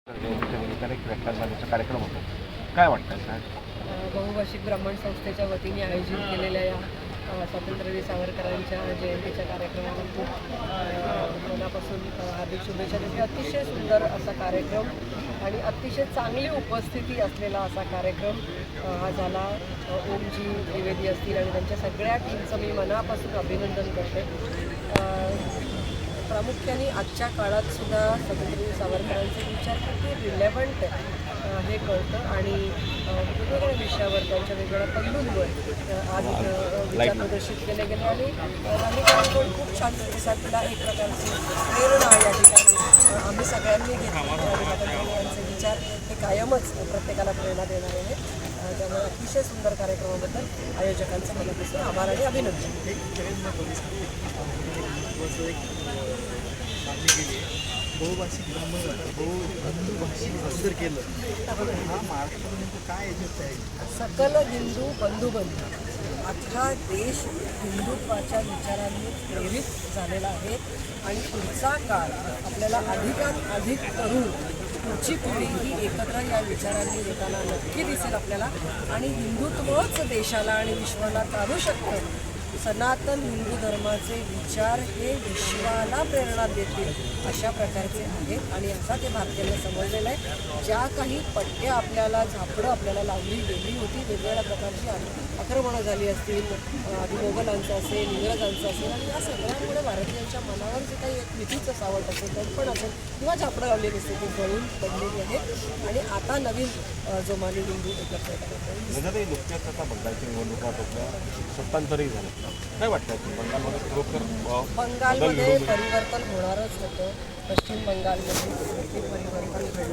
एक व्याख्यानमालेचा कार्यक्रम होता. काय वाटतं साहेब? बहुभाषिक ब्राह्मण संस्थेच्या वतीने आयोजित केलेल्या या स्वातंत्र्यवीर सावरकरांच्या जयंतीच्या कार्यक्रमाला खूप मनापासून हार्दिक शुभेच्छा देते. अतिशय सुंदर असा कार्यक्रम आणि अतिशय चांगली उपस्थिती असलेला असा कार्यक्रम हा झाला. ओमजी त्रिवेदी असतील आणि त्यांच्या सगळ्या टीमचं मी मनापासून अभिनंदन करते. प्रामुख्याने आजच्या काळात सुद्धा स्वातंत्र्यवीर सावरकरांचे विचार किती रिलेव्हंट हे कळतं आणि वेगवेगळ्या विषयावर त्यांच्या वेगवेगळ्या पैलूंवर आज विचार प्रदर्शित केले गेले आणि नागरिकांकडून खूप छान प्रतिसाद दिला. एक प्रकारची प्रेरणा या ठिकाणी आम्ही सगळ्यांनी घेतली. यांचे विचार हे कायमच प्रत्येकाला प्रेरणा देणारे आहेत. त्यामुळे अतिशय सुंदर कार्यक्रमाबद्दल आयोजकांचं मनापासून आभार आणि अभिनंदन. बहुभाषिक बहुभाषिक सादर केलं हा महाराष्ट्रामध्ये काय एजंट आहे? सकल हिंदू बंधुबंधू अख्खा देश हिंदुत्वाच्या विचारांनी प्रेरित झालेला आहे आणि पुढचा काळ आपल्याला अधिकात अधिक तरुण पुढची पिढी ही एकत्र या विचारांनी येताना नक्की दिसेल आपल्याला आणि हिंदुत्वच देशाला आणि विश्वाला काढू शकतं. सनातन हिंदू धर्माचे विचार हे विश्वाला प्रेरणा देतील अशा प्रकारचे आहेत आणि असा ते भारतीयांना समजलेलं आहे. ज्या काही पट्ट्या आपल्याला झापडं आपल्याला लावली गेली होती, वेगवेगळ्या प्रकारची आक्रमणं झाली असतील, आधी मोगलांचं असेल, इंग्रजांचं असेल आणि या सगळ्यांमुळे भारतीयांच्या मनावर जे काही एक भीतीचं सावट असेल, दडपण असेल किंवा झापडं लावलेली असते ती गळून पडलेली आहेत आणि आता नवीन जोमाने हिंदू एकत्र येतात. नुकत्याच आता बंगालच्या निवडणुका आपल्या सत्तांतरही झालं. काय वाटतं बंगालमध्ये खरोखर बंगालमध्ये परिवर्तन होणारच होतं. पश्चिम बंगालमध्ये परिवर्तन